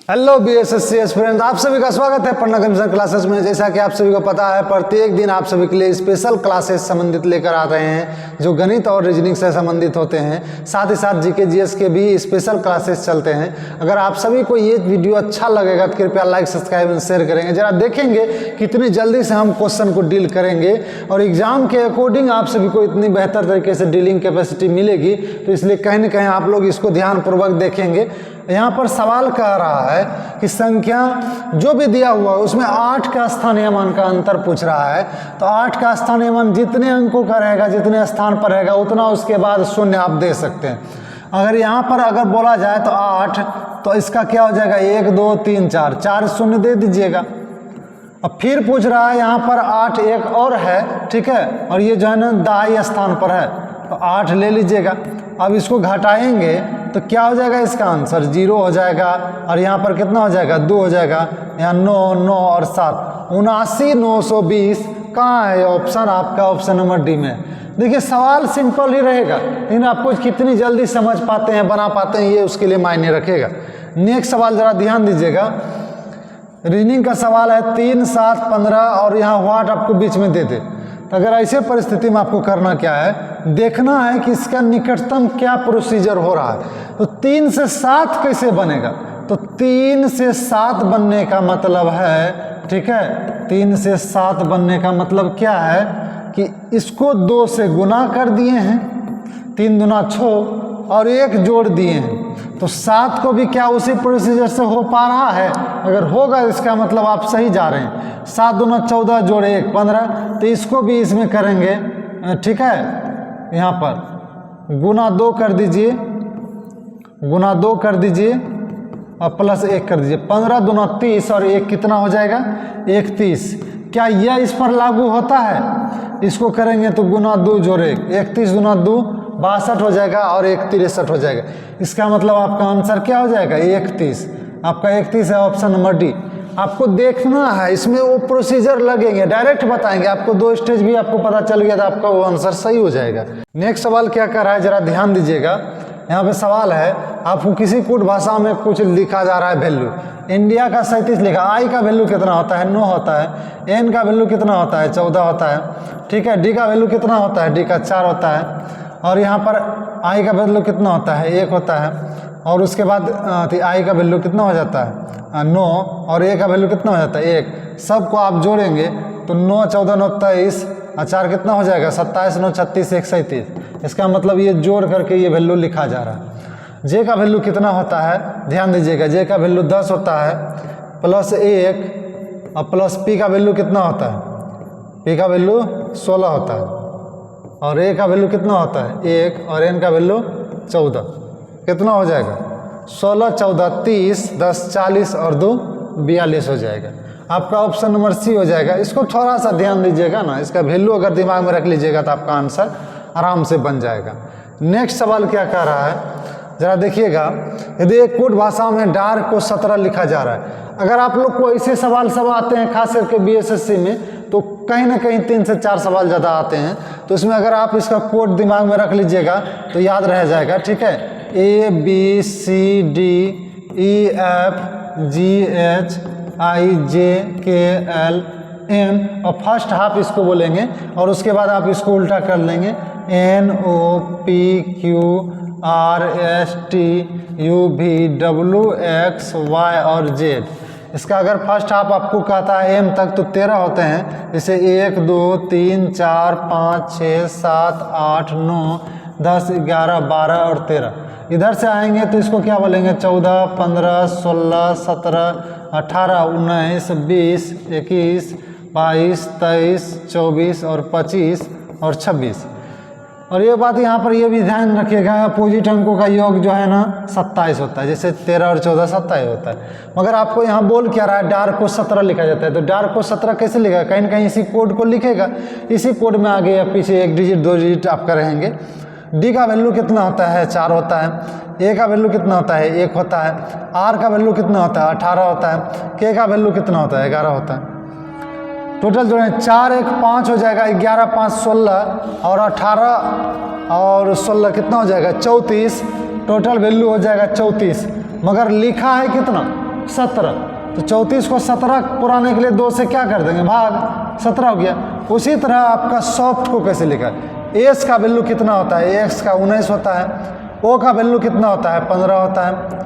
Hello BSSC aspirants, आप सभी का स्वागत है पढ़ना कमीशन क्लासेस में। जैसा कि आप सभी को पता है, प्रत्येक दिन आप सभी के लिए स्पेशल क्लासेस संबंधित लेकर आ रहे हैं जो गणित और रीजनिंग से संबंधित होते हैं। साथ ही साथ जीके जीएस के भी स्पेशल क्लासेस चलते हैं। अगर आप सभी को ये वीडियो अच्छा लगेगा तो कृपया लाइक, सब्सक्राइब एंड शेयर करेंगे। जरा देखेंगे कितनी जल्दी से हम क्वेश्चन को डील करेंगे और एग्जाम के अकॉर्डिंग आप सभी को इतनी बेहतर तरीके से डीलिंग कैपेसिटी मिलेगी, तो इसलिए कहीं ना कहीं आप लोग इसको ध्यानपूर्वक देखेंगे। यहाँ पर सवाल कह रहा है कि संख्या जो भी दिया हुआ है उसमें 8 का स्थानीय मान का अंतर पूछ रहा है। तो 8 का स्थानीय मान जितने अंकों का रहेगा, जितने स्थान पर रहेगा, उतना उसके बाद शून्य आप दे सकते हैं। अगर यहाँ पर अगर बोला जाए तो 8, तो इसका क्या हो जाएगा 1 2 3 4, 4 शून्य दे दीजिएगा। अब फिर पूछ रहा है यहाँ पर 8 एक और है, ठीक है, और ये जो है ना दाई स्थान पर है, तो 8 ले लीजिएगा। अब इसको घटाएंगे तो क्या हो जाएगा, इसका आंसर 0 हो जाएगा। और यहाँ पर कितना हो जाएगा, 2 हो जाएगा। यहाँ 9 9 और 7 79 920 कहाँ है ऑप्शन, आपका ऑप्शन नंबर डी में। देखिए सवाल सिंपल ही रहेगा, लेकिन आपको कितनी जल्दी समझ पाते हैं, बना पाते हैं, ये उसके लिए मायने रखेगा। नेक्स्ट सवाल जरा ध्यान दीजिएगा। रीजनिंग का सवाल है 3 7 15 और यहाँ व्हाट आपको बीच में दे दे। तो अगर ऐसे परिस्थिति में आपको करना क्या है, देखना है कि इसका निकटतम क्या प्रोसीजर हो रहा है। तो 3 से 7 कैसे बनेगा, तो 3 से 7 बनने का मतलब है, ठीक है, 3 से 7 बनने का मतलब क्या है कि इसको 2 से गुना कर दिए हैं, 3 दूना 6 और 1 जोड़ दिए हैं, तो 7 को भी क्या उसी प्रोसीजर से हो पा रहा है। अगर होगा इसका मतलब आप सही जा रहे हैं। 7 दूना 14 जोड़े 1 15, तो इसको भी इसमें करेंगे, ठीक है, यहाँ पर गुना 2 कर दीजिए, गुना 2 कर दीजिए और प्लस 1 कर दीजिए। 15 दूना 30 और 1 कितना हो जाएगा 31। क्या यह इस पर लागू होता है, इसको करेंगे तो गुना 2 जोड़े 31 दूना 2 62 हो जाएगा और 1 63 हो जाएगा। इसका मतलब आपका आंसर क्या हो जाएगा 31। आपका 31 है ऑप्शन नंबर डी। आपको देखना है, इसमें वो प्रोसीजर लगेंगे, डायरेक्ट बताएंगे आपको। 2 स्टेज भी आपको पता चल गया तो आपका वो आंसर सही हो जाएगा। नेक्स्ट सवाल क्या कर रहा है, जरा ध्यान दीजिएगा। यहाँ पे सवाल है, आपको किसी कोड भाषा में कुछ लिखा जा रहा है वैल्यू। इंडिया का 37 लिखा, आई का वैल्यू कितना होता है 9 होता है, एन का वैल्यू कितना होता है 14 होता है, ठीक है, डी का वैल्यू कितना होता है, डी का 4 होता है, और यहाँ पर आई का वैल्यू कितना होता है 1 होता है, और उसके बाद आई का वैल्यू कितना हो जाता है 9 और ए का वैल्यू कितना हो जाता है 1। सबको आप जोड़ेंगे तो 9 14 9 23 और 4 कितना हो जाएगा 27 9 36 1 37। इसका मतलब ये जोड़ करके ये वैल्यू लिखा जा रहा है। जे का वैल्यू कितना होता है, ध्यान दीजिएगा, जे का वैल्यू 10 होता है प्लस 1 और प्लस पी का वैल्यू कितना होता है, पी का वैल्यू 16 होता है, और ए का वैल्यू कितना होता है 1 और एन का वैल्यू 14। कितना हो जाएगा 16 14 30 10 40 और 2 42 हो जाएगा। आपका ऑप्शन नंबर सी हो जाएगा। इसको थोड़ा सा ध्यान दीजिएगा ना, इसका वैल्यू अगर दिमाग में रख लीजिएगा तो आपका आंसर आराम से बन जाएगा। नेक्स्ट सवाल क्या कह रहा है, जरा देखिएगा। यदि एक कोड भाषा में डार को 17 लिखा जा रहा है, अगर आप लोग को ऐसे सवाल सब आते हैं खास करके बीएसएससी में, तो कहीं ना कहीं 3 से 4 सवाल ज़्यादा आते हैं, तो इसमें अगर आप इसका कोड दिमाग में रख लीजिएगा तो याद रह जाएगा, ठीक है। A B C D E F G H I J K L M और फर्स्ट हाफ इसको बोलेंगे और उसके बाद आप इसको उल्टा कर लेंगे N O P Q R S T U V W X Y और Z। इसका अगर फर्स्ट हाफ आपको कहता है M तक तो 13 होते हैं, जैसे 1 2 3 4 5 6 7 8 9 10 11 12 और 13। इधर से आएंगे तो इसको क्या बोलेंगे 14 15 16 17 18 19 20 21 22 23 24 और 25 और 26। और ये बात यहाँ पर ये भी ध्यान रखिएगा, अपोजिट अंकों का योग जो है ना 27 होता है, जैसे 13 और 14 27 होता है। मगर आपको यहाँ बोल क्या रहा है, डार को 17 लिखा जाता है, तो डार को 17 कैसे लिखेगा, कहीं ना कहीं इसी कोड को लिखेगा। इसी कोड में आगे या पीछे 1 डिजिट 2 डिजिट आपका रहेंगे। डी का वैल्यू कितना होता है 4 होता है, ए का वैल्यू कितना होता है 1 होता है, आर का वैल्यू कितना होता है 18 होता है, के का वैल्यू कितना होता है 11 होता है। टोटल जो है 4 1 5 हो जाएगा, 11 5 16 और 18 और 16 कितना हो जाएगा 34। टोटल वैल्यू हो जाएगा 34, मगर लिखा है कितना 17, तो 34 को 17 पुराने के लिए 2 से क्या कर देंगे भाग, 17 हो गया। उसी तरह आपका सॉफ्ट को कैसे लिखा है, एस का वैल्यू कितना होता है, एक्स का 19 होता है, ओ का वैल्यू कितना होता है 15 होता है,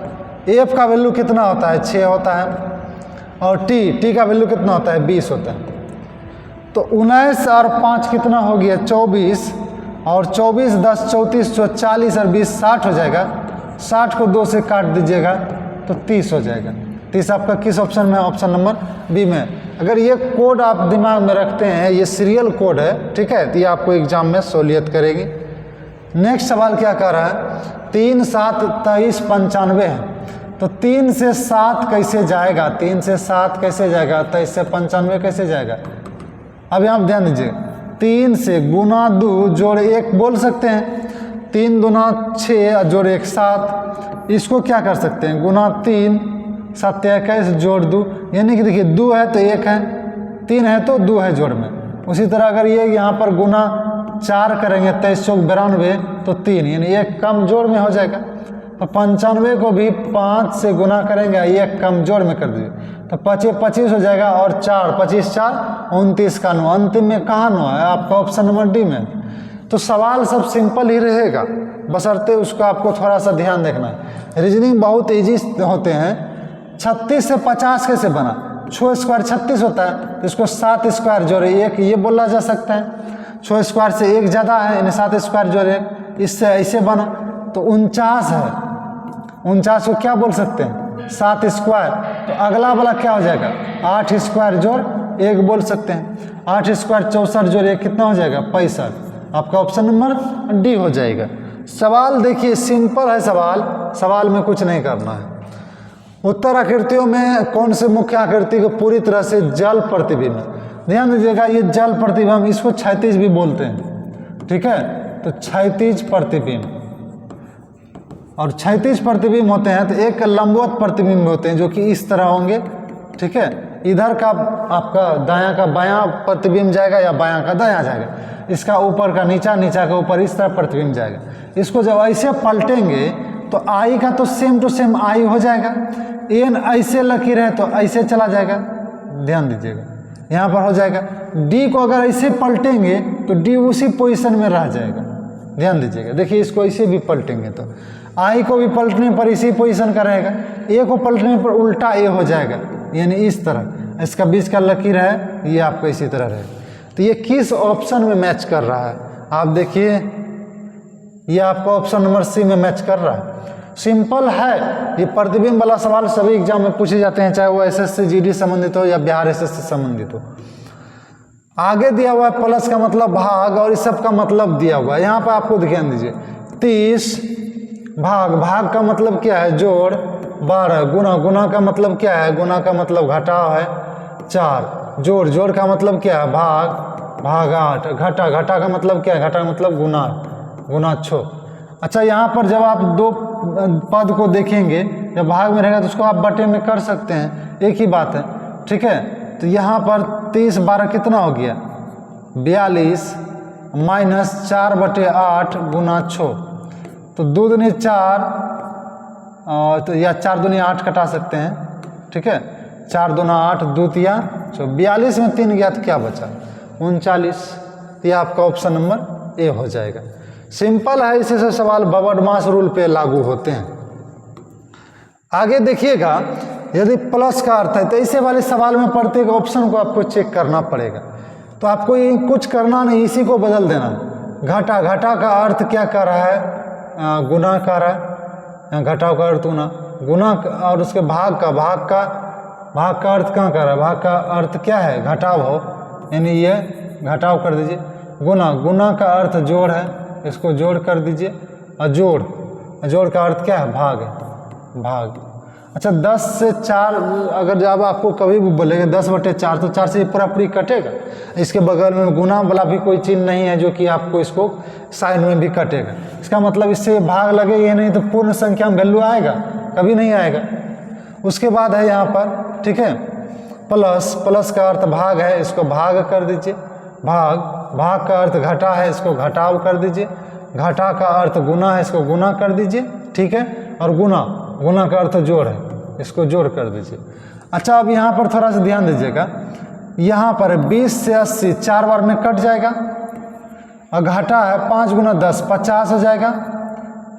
एफ का वैल्यू कितना होता है 6 होता है, और टी का वैल्यू कितना होता है 20 होता है। तो 19 और 5 कितना हो गया 24, और 24 10 34 जो 40 और 20 60 हो जाएगा, 60 को 2 से काट दीजिएगा तो 30 हो जाएगा। 30 आपका किस ऑप्शन में है, ऑप्शन नंबर बी में। अगर ये कोड आप दिमाग में रखते हैं, ये सीरियल कोड है, ठीक है, तो ये आपको एग्जाम में सहूलियत करेगी। नेक्स्ट सवाल क्या कर रहा है, 3 7 23 95 है, तो 3 से 7 कैसे जाएगा, 3 से 7 कैसे जाएगा, 23 से 95 कैसे जाएगा। अब यहाँ ध्यान दीजिए, 3 से गुना 2 जोड़ 1 बोल सकते हैं, 3 दूना 6 जोड़ 1 7, इसको क्या कर सकते हैं गुना 3 7 21 जोड़ 2, यानी कि देखिए 2 है तो 1 है, 3 है तो 2 है जोड़ में। उसी तरह अगर ये यहाँ पर गुना 4 करेंगे 23 चौक 92 तो 3, यानी 1 कम जोड़ में हो जाएगा। तो 95 को भी 5 से गुना करेंगे, 1 कम जोड़ में कर दीजिए तो 25 हो जाएगा, और 4 25 4 29 का 9, अंतिम में कहाँ 9 है आपका ऑप्शन नंबर डी में। तो सवाल सब सिंपल ही रहेगा, बशर्ते उसको आपको थोड़ा सा ध्यान देखना है। रीजनिंग बहुत ईजी होते हैं। 36 से 50 कैसे बना, 6 स्क्वायर 36 होता है, तो इसको 7 स्क्वायर जोड़े 1 ये बोला जा सकता है। 6 स्क्वायर से 1 ज़्यादा है, यानी 7 स्क्वायर जोड़े 1, इससे ऐसे बना। तो 49 है, 49 को क्या बोल सकते हैं 7 स्क्वायर, तो अगला वाला क्या हो जाएगा 8 स्क्वायर जोड़ 1 बोल सकते हैं। 8 स्क्वायर 64 जोड़ 1 कितना हो जाएगा 65, आपका ऑप्शन नंबर डी हो जाएगा। सवाल देखिए सिंपल है, सवाल में कुछ नहीं करना है। उत्तर आकृतियों में कौन से मुख्य आकृति को पूरी तरह से जल प्रतिबिंब, ध्यान दीजिएगा ये जल प्रतिबिंब, इसको क्षैतिज भी बोलते हैं, ठीक है। तो क्षैतिज प्रतिबिंब और क्षैतिज प्रतिबिंब होते हैं, तो एक लंबवत प्रतिबिंब होते हैं जो कि इस तरह होंगे, ठीक है। इधर का आपका दायां का बायां प्रतिबिंब जाएगा या बायां का दायां जाएगा, इसका ऊपर का नीचा, नीचा का ऊपर, इस तरह प्रतिबिंब जाएगा। इसको जब ऐसे पलटेंगे तो आई का तो सेम टू सेम आई हो जाएगा, एन ऐसे लकीर है तो ऐसे चला जाएगा, ध्यान दीजिएगा यहाँ पर हो जाएगा। डी को अगर ऐसे पलटेंगे तो डी उसी पोजीशन में रह जाएगा, ध्यान दीजिएगा। देखिए इसको ऐसे भी पलटेंगे तो आई को भी पलटने पर इसी पोजीशन का रहेगा, ए को पलटने पर उल्टा ए हो जाएगा, यानी इस तरह इसका बीच का लकीर है ये आपको इसी तरह रहेगा। तो ये किस ऑप्शन में मैच कर रहा है, आप देखिए ये आपका ऑप्शन नंबर सी में मैच कर रहा है। सिंपल है, ये प्रतिबिंब वाला सवाल सभी एग्जाम में पूछे जाते हैं, चाहे वो एसएससी जीडी संबंधित हो या बिहार एसएससी संबंधित हो। आगे दिया हुआ है प्लस का मतलब भाग, और इस सब का मतलब दिया हुआ है। यहाँ पर आपको ध्यान दीजिए 30 भाग का मतलब क्या है जोड़, 12 गुना का मतलब क्या है, गुना का मतलब घटाव है 4, जोड़ का मतलब क्या है भाग 8, घटा का मतलब क्या है, घटा का मतलब गुना 6। अच्छा यहाँ पर जब आप दो पद को देखेंगे, जब भाग में रहेगा तो उसको आप बटे में कर सकते हैं, एक ही बात है, ठीक है। तो यहाँ पर 30 12 कितना हो गया 42 माइनस 4/8 गुना 6, तो 2 दूनी 4 तो या 4 दूनी 8 कटा सकते हैं, ठीक है। 4 दूना 8 2 तिया 42 में 3 गया तो क्या बचा 39, तो यह आपका ऑप्शन नंबर ए हो जाएगा। सिंपल है, इसी से सवाल बबडमास रूल पे लागू होते हैं। आगे देखिएगा, यदि प्लस का अर्थ है तो ऐसे वाले सवाल में प्रत्येक ऑप्शन को आपको चेक करना पड़ेगा। तो आपको ये कुछ करना नहीं, इसी को बदल देना। घटा का अर्थ क्या कर रहा है गुना कर रहा है, घटाव का अर्थ गुना, और उसके भाग का अर्थ कहाँ कर रहा है, भाग का अर्थ क्या है घटाव हो, यानी ये घटाव कर दीजिए। गुना का अर्थ जोड़ है, इसको जोड़ कर दीजिए, और जोड़ का अर्थ क्या है भाग। अच्छा 10 से 4 अगर जब आपको कभी भी बोलेंगे 10/4 तो 4 से पूरी कटेगा। इसके बगल में गुना वाला भी कोई चिन्ह नहीं है जो कि आपको इसको साइड में भी कटेगा, इसका मतलब इससे भाग लगेगा नहीं तो पूर्ण संख्या में वैल्यू आएगा, कभी नहीं आएगा। उसके बाद है यहाँ पर, ठीक है, प्लस का अर्थ भाग है, इसको भाग कर दीजिए। भाग का अर्थ घटा है, इसको घटाव कर दीजिए। घटा का अर्थ गुना है, इसको गुना कर दीजिए, ठीक है। और गुना का अर्थ जोड़ है, इसको जोड़ कर दीजिए। अच्छा, अब यहाँ पर थोड़ा सा ध्यान दीजिएगा, यहाँ पर 20 से 80 4 बार में कट जाएगा, और घटा है 5 गुना 10 50 हो जाएगा,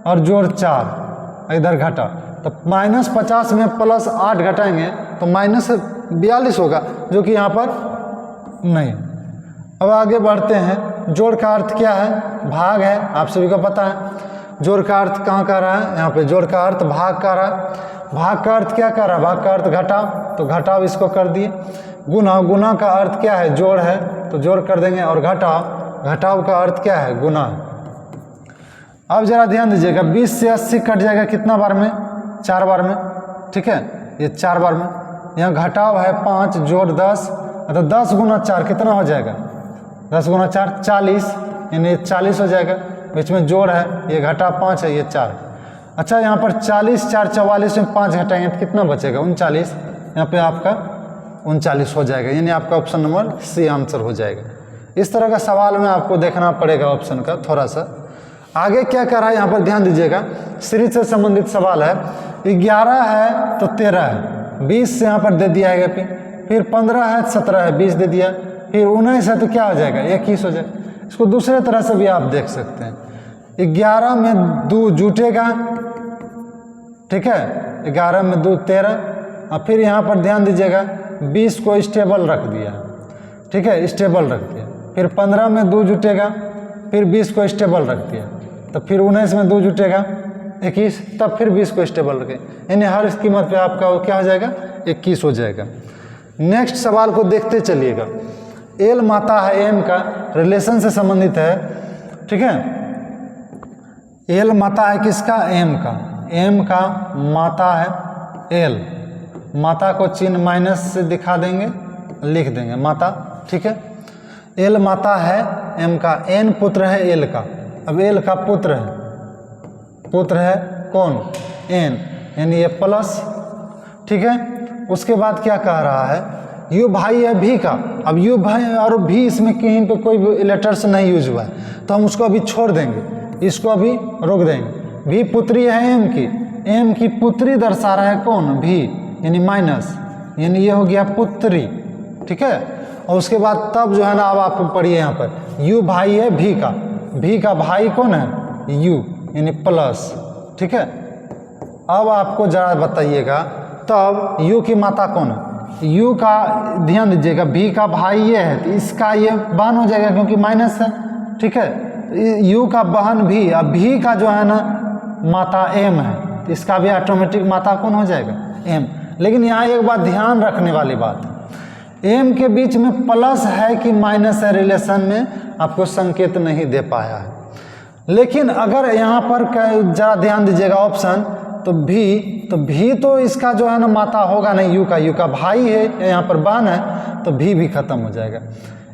और जोड़ 4 इधर घटा, तो -50 में +8 घटाएंगे तो -42 होगा, जो कि यहाँ पर नहीं। अब आगे बढ़ते हैं। जोड़ का अर्थ क्या है? भाग है, आप सभी को पता है। जोड़ का अर्थ कहाँ कर रहा है? यहाँ पे जोड़ का अर्थ भाग कर रहा है। भाग का अर्थ क्या कर रहा है? भाग का अर्थ घटाव, तो घटाव इसको कर दिए। गुना, गुना का अर्थ क्या है? जोड़ है, तो जोड़ कर देंगे। और घटाव, घटाव का अर्थ क्या है? गुना। अब जरा ध्यान दीजिएगा, 20 से 80 कट जाएगा कितना बार में? 4 बार में, ठीक है, ये 4 बार में। यहाँ घटाव है 5 जोड़ 10, तो 10 गुना 4 कितना हो जाएगा? 10 गुना 4 40, यानी 40 हो जाएगा। बीच में जोड़ है, ये घटा 5 है, ये 4। अच्छा, यहाँ पर 40 4 44 में 5 घटाएंगे तो कितना बचेगा? 39। यहाँ पे आपका 39 हो जाएगा, यानी आपका ऑप्शन नंबर सी आंसर हो जाएगा। इस तरह का सवाल में आपको देखना पड़ेगा ऑप्शन का थोड़ा सा। आगे क्या कर रहा है यहाँ पर ध्यान दीजिएगा, सीरीज से संबंधित सवाल है। 11 है तो 13 है, 20 से यहाँ पर दे दिया है, फिर 15 है 17 है, 20 दे दिया, फिर 19 है तो क्या हो जाएगा? 21 हो जाएगा। इसको दूसरे तरह से भी आप देख सकते हैं। 11 में 2 जुटेगा, ठीक है, 11 में 2 13, और फिर यहाँ पर ध्यान दीजिएगा 20 को स्टेबल रख दिया, ठीक है, स्टेबल रख दिया। फिर 15 में 2 जुटेगा, फिर 20 को स्टेबल रख दिया, तो फिर 19 में 2 जुटेगा 21, तब फिर 20 को स्टेबल रखें, यानी हर कीमत पे आपका वो क्या हो जाएगा? 21 हो जाएगा। नेक्स्ट सवाल को देखते चलिएगा। एल माता है एम का, रिलेशन से संबंधित है, ठीक है। एल माता है किसका? एम का। एम का माता है एल, माता को चिन्ह माइनस से दिखा देंगे, लिख देंगे माता, ठीक है। एल माता है एम का, एन पुत्र है एल का। अब एल का पुत्र है, पुत्र है कौन? एन, यानी ये प्लस, ठीक है। उसके बाद क्या कह रहा है? यू भाई है भी का। अब यू भाई और भी इसमें कहीं पे कोई लेटर्स नहीं यूज हुआ है, तो हम उसको अभी छोड़ देंगे, इसको अभी रोक देंगे। भी पुत्री है एम की, एम की पुत्री दर्शा रहा है कौन? भी, यानी माइनस, यानी ये हो गया पुत्री, ठीक है। और उसके बाद तब जो है ना, अब आप पढ़िए यहाँ पर, यू भाई है भी का भाई कौन है? यू, यानी प्लस, ठीक है। अब आपको जरा बताइएगा, तब यू की माता कौन है? यू का ध्यान दीजिएगा, भी का भाई ये है, तो इसका ये बहन हो जाएगा क्योंकि माइनस है, ठीक है। यू का बहन भी, अब भी का जो है ना माता एम है, तो इसका भी ऑटोमेटिक माता कौन हो जाएगा? एम। लेकिन यहाँ एक बात ध्यान रखने वाली बात, एम के बीच में प्लस है कि माइनस है, रिलेशन में आपको संकेत नहीं दे पाया है। लेकिन अगर यहाँ पर जरा ध्यान दीजिएगा ऑप्शन, तो भी तो इसका जो है ना माता होगा नहीं, यू का भाई है, यहाँ पर बहन है, तो भी खत्म हो जाएगा।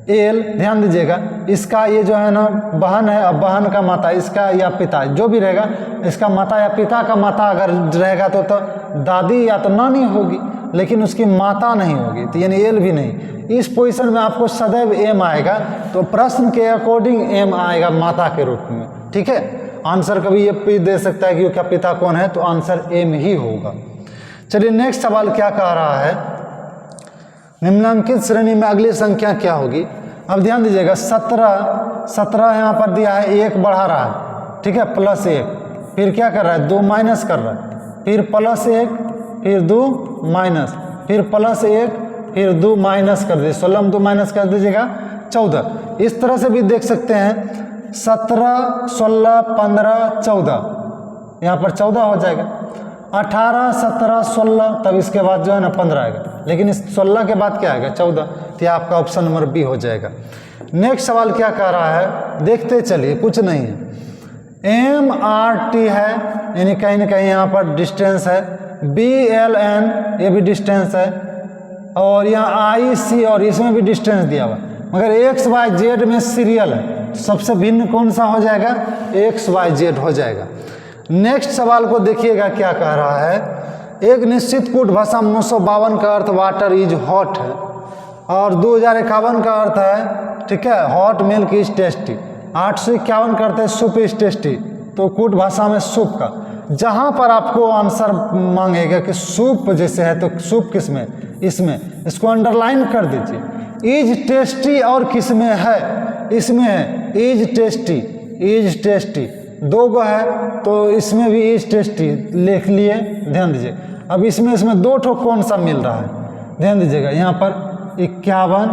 एल, ध्यान दीजिएगा, इसका ये जो है ना बहन है, अब बहन का माता इसका या पिता जो भी रहेगा, इसका माता या पिता का माता अगर रहेगा तो दादी या तो नानी होगी, लेकिन उसकी माता नहीं होगी, तो यानी एल भी नहीं। इस पोजीशन में आपको सदैव एम आएगा, तो प्रश्न के अकॉर्डिंग एम आएगा माता के रूप में, ठीक है। आंसर कभी ये भी दे सकता है कि उसका पिता कौन है, तो आंसर एम ही होगा। चलिए नेक्स्ट सवाल क्या कह रहा है? निम्नलिखित श्रेणी में अगली संख्या क्या होगी? अब ध्यान दीजिएगा, 17 यहाँ पर दिया है, 1 बढ़ा रहा है, ठीक है, +1, फिर क्या कर रहा है? 2 माइनस कर रहा है, फिर +1, फिर 2 माइनस, फिर +1, फिर 2 माइनस कर दीजिए, 16 में 2 माइनस कर दीजिएगा 14। इस तरह से भी देख सकते हैं, 17 16 15 14, यहाँ पर 14 हो जाएगा, 18 17 16, तब इसके बाद जो है ना 15 आएगा, लेकिन इस 16 के बाद क्या आएगा? 14, तो आपका ऑप्शन नंबर बी हो जाएगा। नेक्स्ट सवाल क्या कह रहा है? देखते चलिए, कुछ नहीं है, MRT है, यानी कहीं ना कहीं यहाँ पर डिस्टेंस है, BLN ये भी डिस्टेंस है, और यहाँ IC और इसमें भी डिस्टेंस दिया हुआ, मगर XYZ में सीरियल है, सबसे भिन्न कौन सा हो जाएगा? XYZ हो जाएगा। नेक्स्ट सवाल को देखिएगा क्या कह रहा है। एक निश्चित कूट भाषा 952 का अर्थ वाटर इज हॉट है, और 2051 का अर्थ है, ठीक है, हॉट मिल्क इज टेस्टी। 851 करते हैं सूप इज टेस्टी, तो कूट भाषा में सूप का, जहाँ पर आपको आंसर मांगेगा कि सूप जैसे है तो सूप किस में, इसमें, इसको अंडरलाइन कर दीजिए। इज टेस्टी और किस में है, इसमें है इज टेस्टी, इज टेस्टी 2 गो है तो इसमें भी इज टेस्टी लिख लिए, ध्यान दीजिए। अब इसमें 2 ठो कौन सा मिल रहा है, ध्यान दीजिएगा। यहाँ पर 51,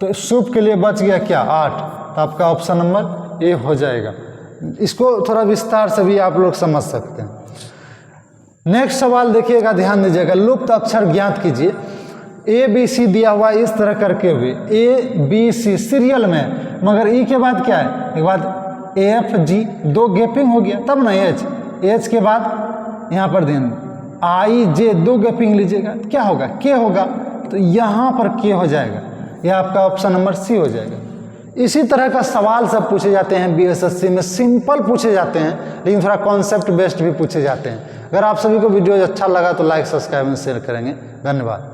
तो सूप के लिए बच गया क्या 8, तो आपका ऑप्शन नंबर ए हो जाएगा। इसको थोड़ा विस्तार से भी आप लोग समझ सकते हैं। नेक्स्ट सवाल देखिएगा, ध्यान दीजिएगा। लुप्त अक्षर ज्ञात कीजिए। ए बी सी दिया हुआ इस तरह करके हुए ए बी सी सीरियल में, मगर ई के बाद क्या है, एक बाद एफ जी 2 गैपिंग हो गया, तब ना एच के बाद यहाँ पर ध्यान आई जे 2 गैपिंग लीजिएगा, क्या होगा के होगा, तो यहाँ पर के हो जाएगा, यह आपका ऑप्शन नंबर सी हो जाएगा। इसी तरह का सवाल सब पूछे जाते हैं बीएसएससी में, सिंपल पूछे जाते हैं लेकिन थोड़ा कॉन्सेप्ट बेस्ड भी पूछे जाते हैं। अगर आप सभी को वीडियो अच्छा लगा तो लाइक, सब्सक्राइब एंड शेयर करेंगे। धन्यवाद।